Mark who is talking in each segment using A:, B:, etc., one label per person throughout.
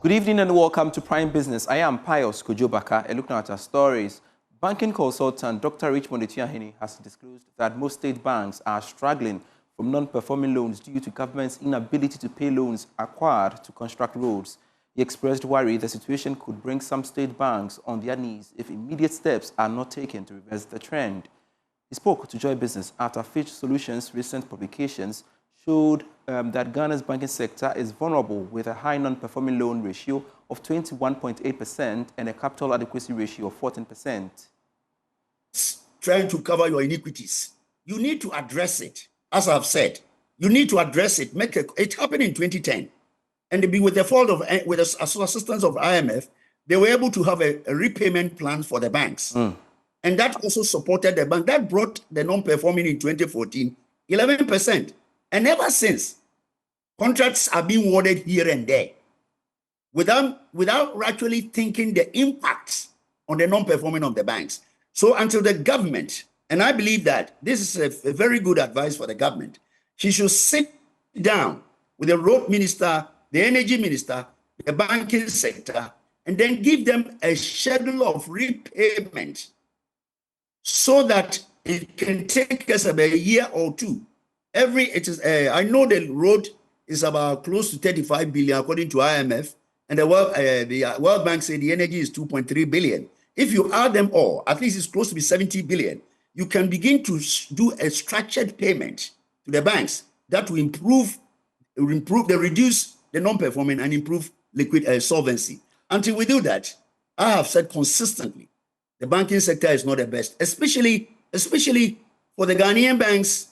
A: Good evening and welcome to Prime Business. I am Pius Kujobaka, and looking at our stories. Banking consultant Dr. Richmond Etiahini has disclosed that most state banks are struggling from non-performing loans due to government's inability to pay loans acquired to construct roads. He expressed worry the situation could bring some state banks on their knees if immediate steps are not taken to reverse the trend. He spoke to Joy Business after Fitch Solutions' recent publications showed that Ghana's banking sector is vulnerable with a high non-performing loan ratio of 21.8% and a capital adequacy ratio of 14%.
B: Trying to cover your iniquities. You need to address it. As I've said, you need to address it. It happened in 2010. And with the assistance of IMF, they were able to have a repayment plan for the banks. And that also supported the bank. That brought the non-performing in 2014, 11%. And ever since, contracts are being awarded here and there without actually thinking the impacts on the non-performing of the banks. So until the government, and I believe that this is a very good advice for the government, she should sit down with the road minister, the energy minister, the banking sector, and then give them a schedule of repayment so that it can take us about a year or two. I know the road is about close to 35 billion according to IMF, and the World Bank said the energy is 2.3 billion. If you add them all, at least it's close to be 70 billion. You can begin to do a structured payment to the banks that will reduce the non-performing and improve liquid solvency. Until we do that, I have said consistently, the banking sector is not the best, especially for the Ghanaian banks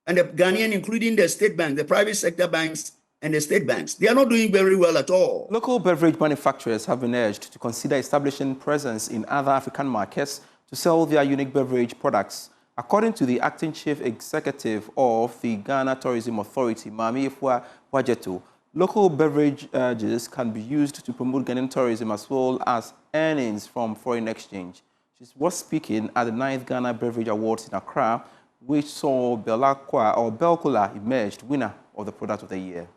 B: and the Ghanaian, including the state bank, the private sector banks and the state banks. They are not doing very well at all.
A: Local beverage manufacturers have been urged to consider establishing presence in other African markets to sell their unique beverage products. According to the acting chief executive of the Ghana Tourism Authority, Mami Ifua Wajeto, local beverages can be used to promote Ghanaian tourism as well as earnings from foreign exchange. She was speaking at the 9th Ghana Beverage Awards in Accra, which saw Belcola emerged winner of the Product of the Year.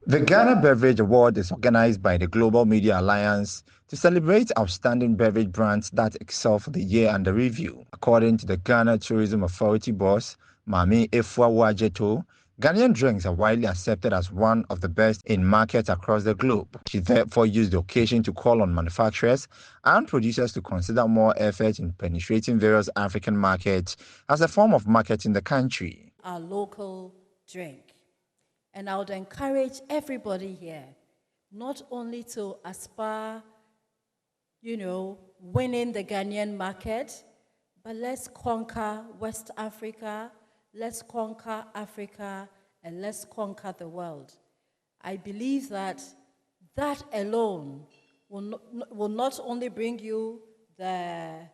C: The Ghana Beverage Award is organized by the Global Media Alliance to celebrate outstanding beverage brands that excel for the year under review. According to the Ghana Tourism Authority boss, Mami Ifua Wajeto, Ghanaian drinks are widely accepted as one of the best in markets across the globe. She therefore used the occasion to call on manufacturers and producers to consider more effort in penetrating various African markets as a form of marketing the country.
D: Our local drink. And I would encourage everybody here not only to aspire, winning the Ghanaian market, but let's conquer West Africa, let's conquer Africa, and let's conquer the world. I believe that alone will not only bring you the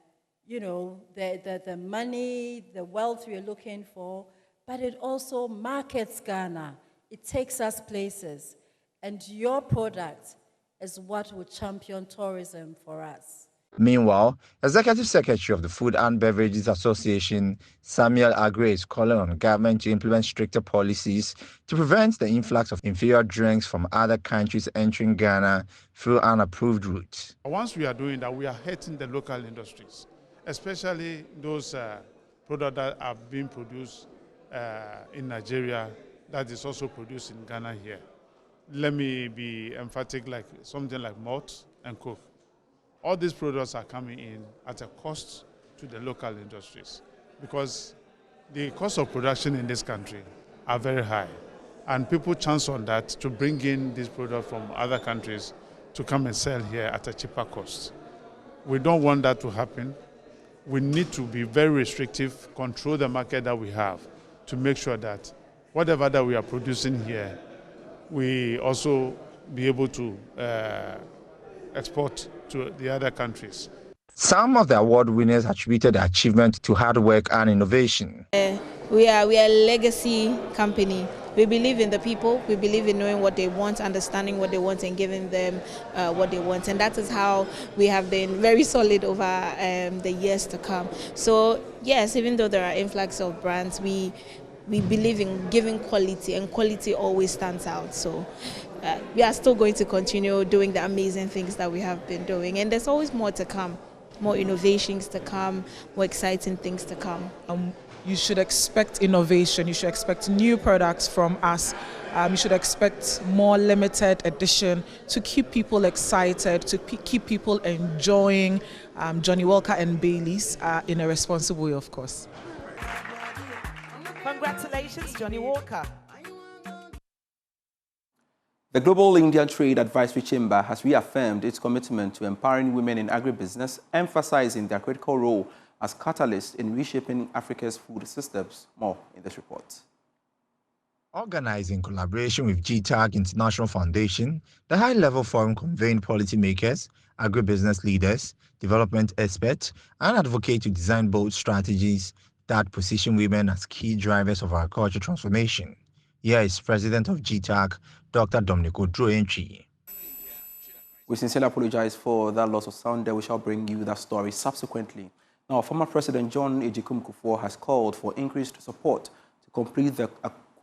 D: money, the wealth you're looking for, but it also markets Ghana. It takes us places. And your product is what will champion tourism for us.
C: Meanwhile, Executive Secretary of the Food and Beverages Association, Samuel Agre, is calling on government to implement stricter policies to prevent the influx of inferior drinks from other countries entering Ghana through unapproved routes.
E: Once we are doing that, we are hurting the local industries, especially those products that are being produced in Nigeria that is also produced in Ghana here. Let me be emphatic, like something like malt and coke. All these products are coming in at a cost to the local industries because the cost of production in this country are very high. And people chance on that to bring in these products from other countries to come and sell here at a cheaper cost. We don't want that to happen. We need to be very restrictive, control the market that we have to make sure that whatever that we are producing here, we also be able to export to the other countries.
C: Some of the award winners attributed the achievement to hard work and innovation.
F: We are a legacy company. We believe in the people. We believe in knowing what they want, understanding what they want, and giving them what they want. And that is how we have been very solid over the years to come. So yes, even though there are influx of brands, we believe in giving quality, and quality always stands out. So we are still going to continue doing the amazing things that we have been doing. And there's always more to come, more innovations to come, more exciting things to come.
G: You should expect innovation. You should expect new products from us. You should expect more limited edition to keep people excited, to keep people enjoying Johnny Walker and Baileys in a responsible way, of course.
H: Congratulations, Johnny Walker.
A: The Global Indian Trade Advisory Chamber has reaffirmed its commitment to empowering women in agribusiness, emphasizing their critical role as catalysts in reshaping Africa's food systems. More in this report.
C: Organized in collaboration with GTAG International Foundation, the high-level forum convened policymakers, agribusiness leaders, development experts, and advocates to design bold strategies that position women as key drivers of agriculture transformation. Here is President of GTAG, Dr. Dominic Odro-Entry.
A: We sincerely apologize for that loss of sound there. We shall bring you that story subsequently. Now, former President John Agyekum Kufu has called for increased support to complete the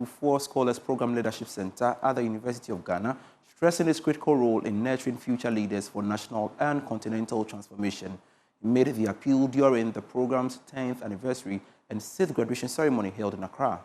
A: Kufu Scholars Program Leadership Center at the University of Ghana, stressing its critical role in nurturing future leaders for national and continental transformation. He made the appeal during the program's 10th anniversary and 6th graduation ceremony held in Accra.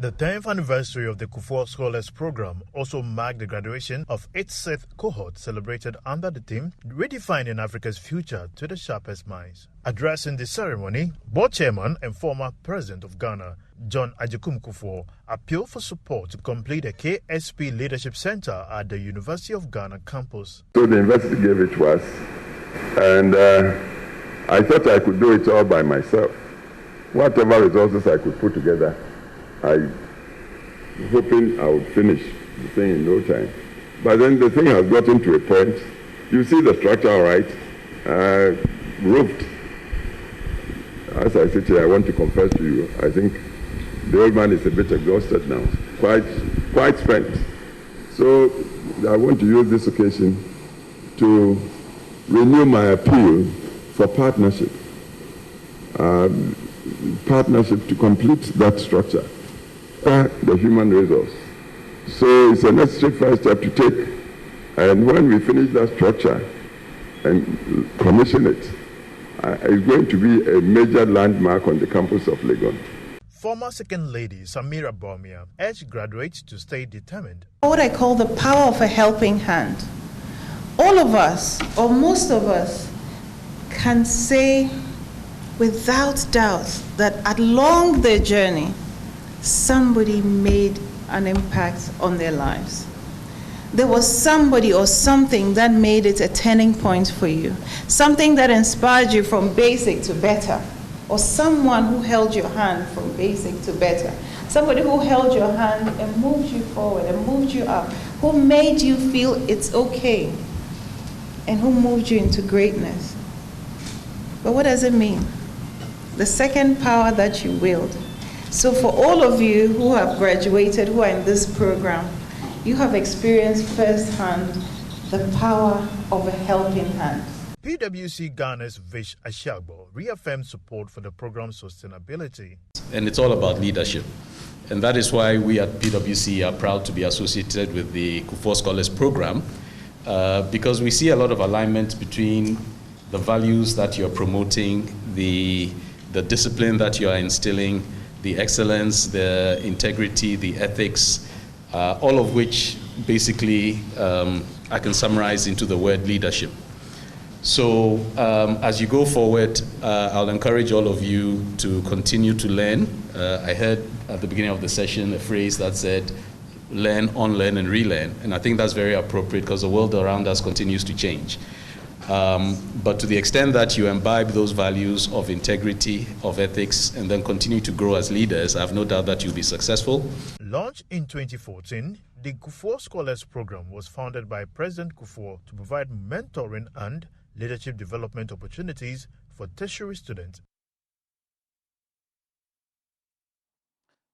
I: The 10th anniversary of the Kufu Scholars Program also marked the graduation of its 6th cohort, celebrated under the theme Redefining Africa's Future to the Sharpest Minds. Addressing the ceremony, board chairman and former president of Ghana, John Agyekum Kufu, appealed for support to complete a KSP Leadership Center at the University of Ghana campus.
J: So the university gave it to us, and I thought I could do it all by myself. Whatever resources I could put together, I'm hoping I would finish the thing in no time. But then the thing has gotten to a point. You see the structure, all right, roofed. As I sit here, I want to confess to you, I think the old man is a bit exhausted now, quite spent. So I want to use this occasion to renew my appeal for partnership. Partnership to complete that structure. The human resource. So it's a necessary first step to take. And when we finish that structure and commission it, it's going to be a major landmark on the campus of Legon.
I: Former Second Lady Samira Bawumia urged graduates to stay determined.
K: What I call the power of a helping hand. All of us, or most of us, can say without doubt that along their journey, somebody made an impact on their lives. There was somebody or something that made it a turning point for you, something that inspired you from basic to better, or someone who held your hand from basic to better, somebody who held your hand and moved you forward and moved you up, who made you feel it's okay, and who moved you into greatness. But what does it mean? The second power that you wield. So for all of you who have graduated, who are in this program, you have experienced firsthand the power of a helping hand.
I: PwC Ghana's Vish Ashagbo reaffirmed support for the program's sustainability.
L: And it's all about leadership. And that is why we at PwC are proud to be associated with the Kufu Scholars Program, because we see a lot of alignment between the values that you're promoting, the discipline that you are instilling, the excellence, the integrity, the ethics, all of which basically I can summarize into the word leadership. So as you go forward, I'll encourage all of you to continue to learn. I heard at the beginning of the session a phrase that said, learn, unlearn, and relearn. And I think that's very appropriate because the world around us continues to change. But to the extent that you imbibe those values of integrity, of ethics, and then continue to grow as leaders, I have no doubt that you'll be successful.
I: Launched in 2014, the Kufu Scholars Program was founded by President Kufu to provide mentoring and leadership development opportunities for tertiary students.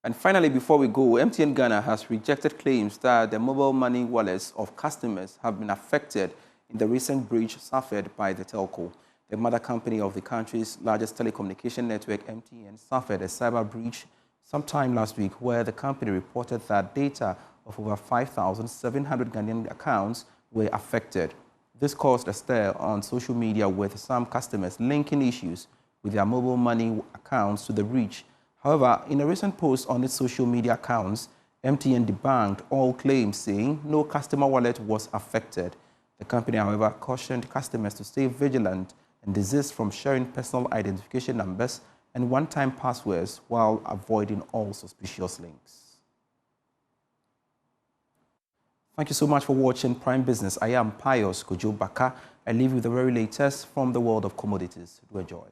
A: And finally, before we go, MTN Ghana has rejected claims that the mobile money wallets of customers have been affected in the recent breach suffered by the telco. The mother company of the country's largest telecommunication network, MTN, suffered a cyber breach sometime last week where the company reported that data of over 5,700 Ghanaian accounts were affected. This caused a stir on social media, with some customers linking issues with their mobile money accounts to the breach. However, in a recent post on its social media accounts, MTN debunked all claims, saying no customer wallet was affected. The company, however, cautioned customers to stay vigilant and desist from sharing personal identification numbers and one-time passwords while avoiding all suspicious links. Thank you so much for watching Prime Business. I am Pius Kojo Baka. I leave you with the very latest from the world of commodities. Do enjoy.